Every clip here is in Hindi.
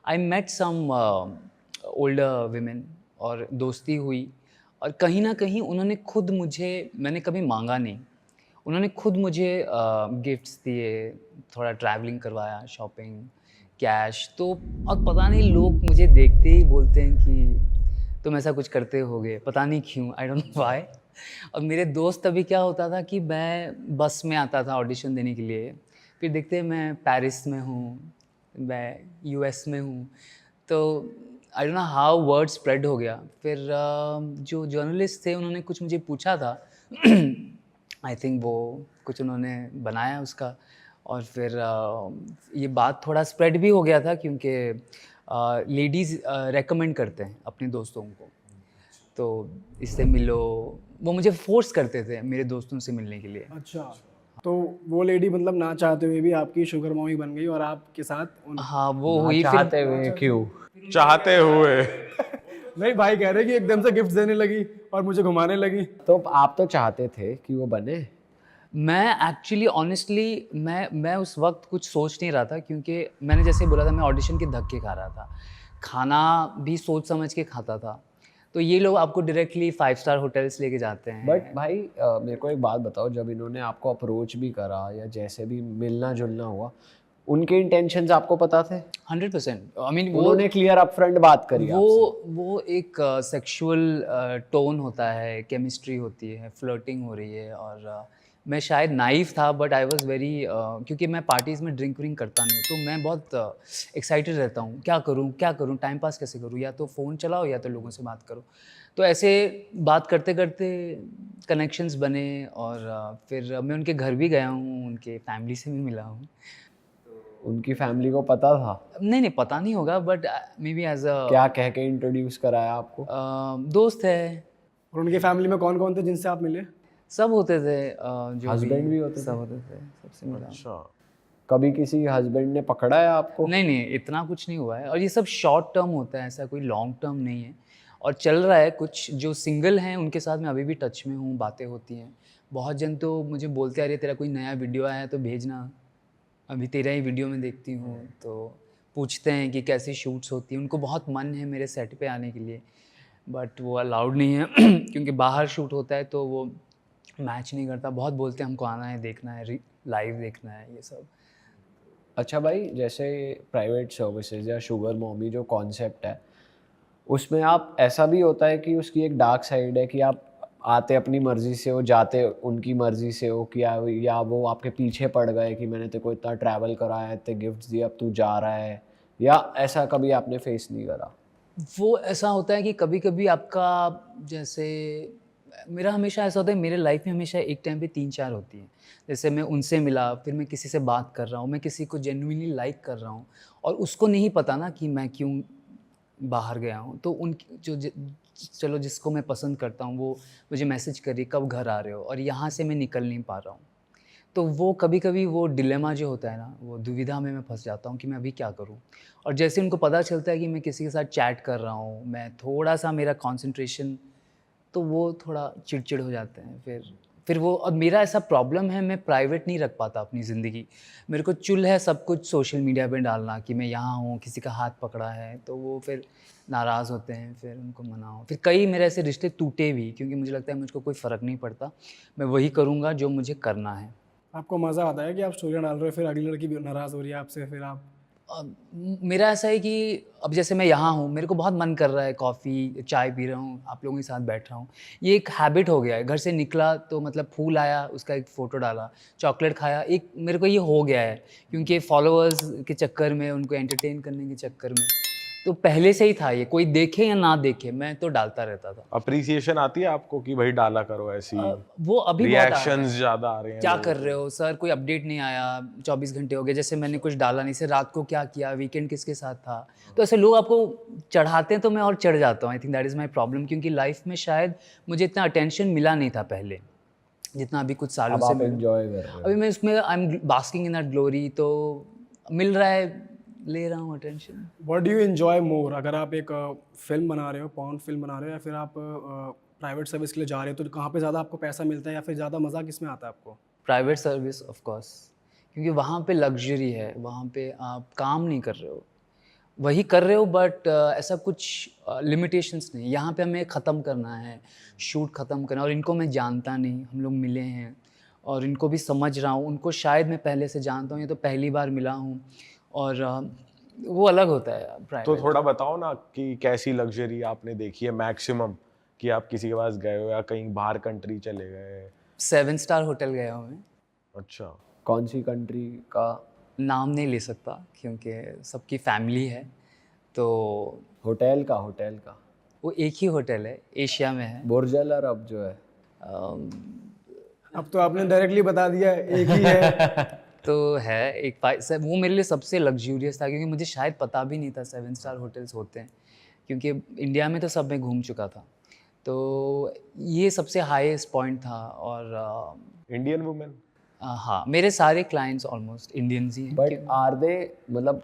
आई मेट सम ओल्डर विमेन और दोस्ती हुई और कहीं न कहीं उन्होंने खुद मुझे मैंने कभी माँगा नहीं। उन्होंने खुद मुझे गिफ्ट्स दिए, थोड़ा ट्रैवलिंग करवाया, शॉपिंग, कैश तो और पता नहीं लोग मुझे देखते ही बोलते हैं कि तुम ऐसा कुछ करते होगे, पता नहीं क्यों, आई डोंट नो व्हाई। और मेरे दोस्त अभी क्या होता था कि मैं बस में आता था ऑडिशन देने के लिए, फिर देखते हैं मैं पेरिस में हूँ, मैं यूएस में हूँ, तो I don't know how word spread हो गया। फिर जो जर्नलिस्ट थे उन्होंने कुछ मुझे पूछा था आई थिंक वो कुछ उन्होंने बनाया उसका और फिर ये बात थोड़ा स्प्रेड भी हो गया था क्योंकि लेडीज़ रेकमेंड करते हैं अपने दोस्तों को, तो इससे मिलो, वो मुझे फ़ोर्स करते थे मेरे दोस्तों से मिलने के लिए। अच्छा, तो वो लेडी मतलब ना चाहते हुए भी आपकी शुगर मॉमी बन गई और आपके साथ उन हाँ, वो ना हुई फिर चाहते हुए क्यों? चाहते हुए। नहीं, भाई कह रहे कि एकदम से गिफ्ट देने लगी और मुझे घुमाने लगी। तो आप तो चाहते थे कि वो बने? मैं एक्चुअली ऑनेस्टली मैं उस वक़्त कुछ सोच नहीं रहा था क्योंकि मैंने जैसे बोला था मैं ऑडिशन के धक्के खा रहा था। खाना भी सोच समझ के खाता था। तो ये लोग आपको डायरेक्टली 5 स्टार होटल्स लेके जाते हैं। बट भाई मेरे को एक बात बताओ, जब इन्होंने आपको अप्रोच भी करा या जैसे भी मिलना जुलना हुआ, उनके इंटेंशंस आपको पता थे? 100% आई मीन उन्होंने क्लियर अपफ्रंट बात करी आपसे? वो एक सेक्सुअल टोन होता है, केमिस्ट्री होती है, फ्लर्टिंग हो रही है और मैं शायद नाइव था बट आई वाज़ वेरी क्योंकि मैं पार्टीज़ में ड्रिंक व्रिंक करता नहीं, तो मैं बहुत एक्साइटेड रहता हूँ, क्या करूँ, टाइम पास कैसे करूँ? या तो फ़ोन चलाओ या तो लोगों से बात करो। तो ऐसे बात करते-करते कनेक्शंस बने और फिर मैं उनके घर भी गया हूँ, उनके फैमिली से भी मिला हूँ। उनकी फैमिली को पता था? नहीं, पता नहीं होगा बट मे बी एज़ क्या कह के इंट्रोड्यूस कराया आपको? दोस्त है, और उनकी फैमिली में कौन कौन थे जिनसे आप मिले? सब होते थे जो हस्बैंड भी होते सब थे? होते थे, सबसे मिला। अच्छा। कभी किसी हस्बैंड ने पकड़ा है आपको? नहीं, इतना कुछ नहीं हुआ है और ये सब शॉर्ट टर्म होता है, ऐसा कोई लॉन्ग टर्म नहीं है और चल रहा है कुछ जो सिंगल हैं उनके साथ मैं अभी भी टच में हूँ, बातें होती हैं। बहुत जन तो मुझे बोलते हैं, "अरे! तेरा कोई नया वीडियो आया है तो भेजना, अभी तेरा ही वीडियो मैं देखती हूँ।" तो पूछते हैं कि कैसी शूट्स होती हैं, उनको बहुत मन है मेरे सेट पे आने के लिए, बट वो अलाउड नहीं है क्योंकि बाहर शूट होता है तो वो मैच नहीं करता। बहुत बोलते हैं हमको आना है, देखना है, लाइव देखना है, ये सब। अच्छा भाई, जैसे प्राइवेट सर्विसेज या शुगर मॉमी जो कॉन्सेप्ट है, उसमें आप ऐसा भी होता है कि उसकी एक डार्क साइड है कि आप आते अपनी मर्ज़ी से हो, जाते उनकी मर्ज़ी से हो, कि या वो आपके पीछे पड़ गए कि मैंने तेरे को इतना ट्रैवल कराया, इतने गिफ्ट्स दिए, अब तू जा रहा है, या ऐसा कभी आपने फेस नहीं करा? वो ऐसा होता है कि कभी-कभी आपका जैसे मेरा हमेशा ऐसा होता है, मेरे लाइफ में हमेशा एक टाइम पे 3-4 होती हैं। जैसे मैं उनसे मिला, फिर मैं किसी से बात कर रहा हूँ, मैं किसी को जेन्युइनली लाइक कर रहा हूँ और उसको नहीं पता ना कि मैं क्यों बाहर गया हूँ। तो उनकी जो चलो जिसको मैं पसंद करता हूँ, वो मुझे मैसेज कर रही है, "कब घर आ रहे हो?" और यहाँ से मैं निकल नहीं पा रहा हूँ। तो वो कभी-कभी वो डिलेमा जो होता है ना, वो दुविधा में मैं फँस जाता हूँ कि मैं अभी क्या करूँ? और जैसे उनको पता चलता है कि मैं किसी के साथ चैट कर रहा हूँ, मैं थोड़ा-सा मेरा कॉन्सन्ट्रेशन तो वो थोड़ा चिड़चिड़ हो जाते हैं फिर वो और मेरा ऐसा प्रॉब्लम है मैं प्राइवेट नहीं रख पाता अपनी ज़िंदगी। मेरे को चुल है सब कुछ सोशल मीडिया पे डालना कि मैं यहाँ हूँ, किसी का हाथ पकड़ा है, तो वो फिर नाराज़ होते हैं, फिर उनको मनाओ। फिर कई मेरे ऐसे रिश्ते टूटे भी क्योंकि मुझे लगता है मुझको कोई फ़र्क नहीं पड़ता, मैं वही करूँगा जो मुझे करना है। आपको मज़ा आता है कि आप स्टोरियाँ डाल रहे हो, फिर अगली लड़की भी नाराज़ हो रही है आपसे, फिर आप मेरा ऐसा है कि अब जैसे मैं यहाँ हूँ, मेरे को बहुत मन कर रहा है कॉफ़ी, चाय पी रहा हूँ, आप लोगों के साथ बैठ रहा हूँ। ये एक हैबिट हो गया है, घर से निकला तो मतलब फूल आया, उसका एक फ़ोटो डाला, चॉकलेट खाया, एक मेरे को ये हो गया है क्योंकि फ़ॉलोअर्स के चक्कर में, उनको एंटरटेन करने के चक्कर में। तो पहले से ही था ये, कोई देखे या ना देखे, मैं तो डालता रहता था। अप्रिसिएशन आती है आपको कि भाई डाला करो ऐसी? वो अभी बहुत आ रहा है। रिएक्शंस ज़्यादा आ रहे हैं क्या लोगों कर के? रहे हो सर? कोई अपडेट नहीं आया, 24 घंटे हो गए, जैसे मैंने कुछ डाला नहीं, सर रात को क्या किया, वीकेंड किसके साथ था? तो ऐसे लोग आपको चढ़ाते हैं तो मैं और चढ़ जाता हूँ। I think that is my problem क्योंकि लाइफ में शायद मुझे इतना अटेंशन मिला नहीं था पहले, जितना अभी कुछ सालों अब से आप मिला। एंजॉय कर रहे अभी हो? मैं उसमें I am basking in that glory तो मिल रहा है, ले रहा हूँ attention. What do you enjoy more? अगर आप एक फ़िल्म बना रहे हो, पॉर्न फ़िल्म बना रहे हो या फिर आप प्राइवेट सर्विस के लिए जा रहे हो, तो कहाँ पे ज़्यादा आपको पैसा मिलता है या फिर ज़्यादा मज़ा किसमें आता है आपको? प्राइवेट सर्विस ऑफ कोर्स क्योंकि वहाँ पे लग्ज़री है, वहाँ पे आप काम नहीं कर रहे हो। वही कर रहे हो, बट ऐसा कुछ लिमिटेशंस नहीं। यहाँ पे हमें ख़त्म करना है, शूट ख़त्म करना है, और इनको मैं जानता नहीं, हम लोग मिले हैं और इनको भी समझ रहा हूँ। उनको शायद मैं पहले से जानता हूँ, ये तो पहली बार मिला हूँ, और वो अलग होता है तो प्राइवेट। थोड़ा बताओ ना कि कैसी लग्जरी आपने देखी है मैक्सिमम, कि आप किसी के पास गए हो या कहीं बाहर कंट्री चले गए? 7 स्टार होटल गया हूँ मैं। अच्छा। कौन सी कंट्री का? नाम नहीं ले सकता क्योंकि सबकी फैमिली है, तो होटल का? वो एक ही होटल है, एशिया में है। बुर्ज अल अरब जो है। अब तो आपने डायरेक्टली बता दिया एक ही है। तो है एक वो मेरे लिए सबसे लग्जूरियस था, क्योंकि मुझे शायद पता भी नहीं था 7 स्टार होटल्स होते हैं, क्योंकि इंडिया में तो सब मैं घूम चुका था। तो ये सबसे हाईएस्ट पॉइंट था। और इंडियन वुमेन? हाँ, मेरे सारे क्लाइंट्स ऑलमोस्ट इंडियंस ही हैं। बट आर दे, मतलब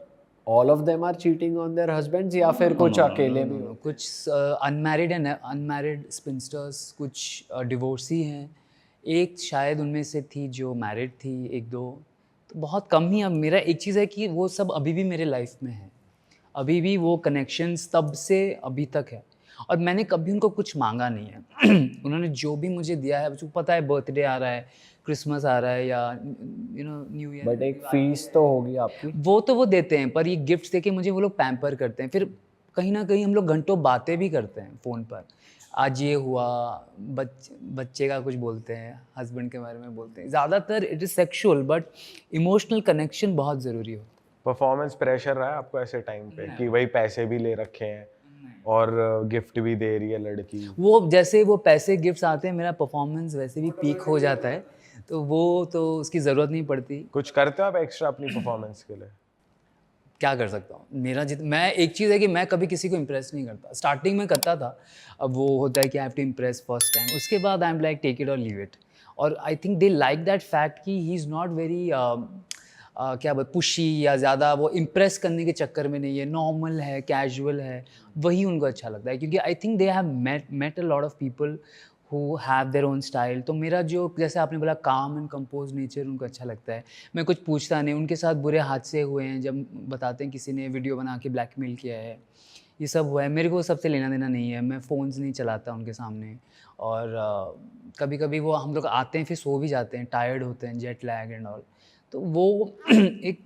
all of them are cheating on their husbands, या फिर कुछ अकेले भी हो? कुछ अनमैरिड एंड अनमैरिड स्पिंस्टर्स, कुछ डिवोर्सी हैं, एक शायद उनमें से थी जो मैरिड थी, एक दो, तो बहुत कम ही। अब मेरा एक चीज़ है कि वो सब अभी भी मेरे लाइफ में है, अभी भी वो कनेक्शंस तब से अभी तक है, और मैंने कभी उनको कुछ मांगा नहीं है। उन्होंने जो भी मुझे दिया है, मुझे पता है बर्थडे आ रहा है, क्रिसमस आ रहा है, या न्यू ईयर, बट एक फीस तो होगी आपकी। वो देते हैं, पर ये गिफ्ट्स देके मुझे वो लोग पैम्पर करते हैं। फिर कहीं ना कहीं हम लोग घंटों बातें भी करते हैं फ़ोन पर, आज ये हुआ, बच्चे का कुछ बोलते हैं, हस्बैंड के बारे में बोलते हैं। ज़्यादातर it is sexual, but emotional connection बहुत ज़रूरी होता है। परफॉर्मेंस प्रेशर रहा है आपको ऐसे टाइम पे कि भाई पैसे भी ले रखे हैं और गिफ्ट भी दे रही है लड़की? वो जैसे वो पैसे गिफ्ट्स आते हैं, मेरा परफॉर्मेंस वैसे भी पीक हो जाता है, तो वो तो उसकी ज़रूरत नहीं पड़ती। कुछ करते हो आप एक्स्ट्रा अपनी परफॉर्मेंस के लिए? क्या कर सकता हूँ, मैं एक चीज़ है कि मैं कभी किसी को इम्प्रेस नहीं करता। स्टार्टिंग में करता था, अब वो होता है कि I have to impress first time, उसके बाद I am like take it और लीव इट। और I think they like that fact कि ही इज़ नॉट वेरी क्या बोल पुशी, या ज़्यादा वो इम्प्रेस करने के चक्कर में नहीं है, नॉर्मल है, कैजुअल है, वही उनको अच्छा लगता है। क्योंकि I think they have met a lot of people who have their own style. तो मेरा जो, जैसे आपने बोला, काम एंड कंपोज नेचर उनको अच्छा लगता है। मैं कुछ पूछता नहीं। उनके साथ बुरे हादसे हुए हैं, जब बताते हैं किसी ने वीडियो बना के ब्लैकमेल किया है, ये सब हुआ है, मेरे को सबसे लेना देना नहीं है। मैं फ़ोन्स नहीं चलाता उनके सामने, और कभी कभी वो हम लोग आते हैं फिर सो भी जाते हैं, टायर्ड होते हैं, जेट लैग एंड ऑल। तो वो एक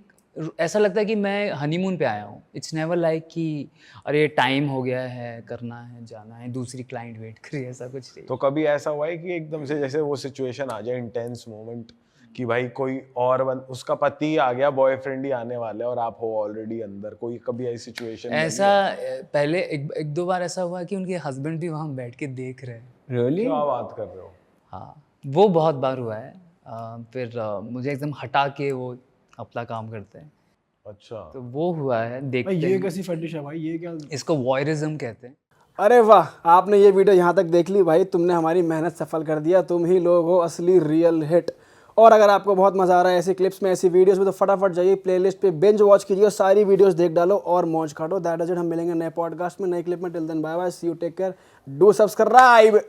ऐसा लगता है कि मैं हनीमून पे आया हूँ। इट्स नेवर लाइक कि अरे टाइम हो गया है, करना है, जाना है, दूसरी क्लाइंट वेट कर रही है, ऐसा कुछ नहीं। तो कभी ऐसा हुआ है कि एकदम से जैसे वो सिचुएशन आ जाए, इंटेंस मोमेंट, कि भाई कोई और उसका पति आ गया, बॉयफ्रेंड ही आने वाला है और आप हो ऑलरेडी अंदर, कोई कभी ऐसी सिचुएशन? ऐसा पहले एक दो बार ऐसा हुआ कि उनके हस्बैंड भी वहाँ बैठ के देख रहे हैं। रियली? क्या बात कर रहे हो? हाँ, वो बहुत बार हुआ है। फिर मुझे एकदम हटा के वो अपना काम करते हैं, अच्छा। तो वो हुआ है, देखते भाई ये हैं। कैसी फटिश है भाई, ये क्या? इसको वॉयरिज्म कहते हैं। अरे वाह, आपने ये वीडियो यहाँ तक देख ली भाई, तुमने हमारी मेहनत सफल कर दिया। तुम ही लोग हो असली रियल हिट। और अगर आपको बहुत मज़ा आ रहा है ऐसी क्लिप्स में, ऐसी वीडियोस में, तो फटाफट जाइए प्लेलिस्ट पे, बिंज वॉच कीजिए और सारी वीडियोस देख डालो और मौज काटो। That is it. हम मिलेंगे नए पॉडकास्ट में, नए क्लिप में। Till then bye bye, see you, take care, do subscribe.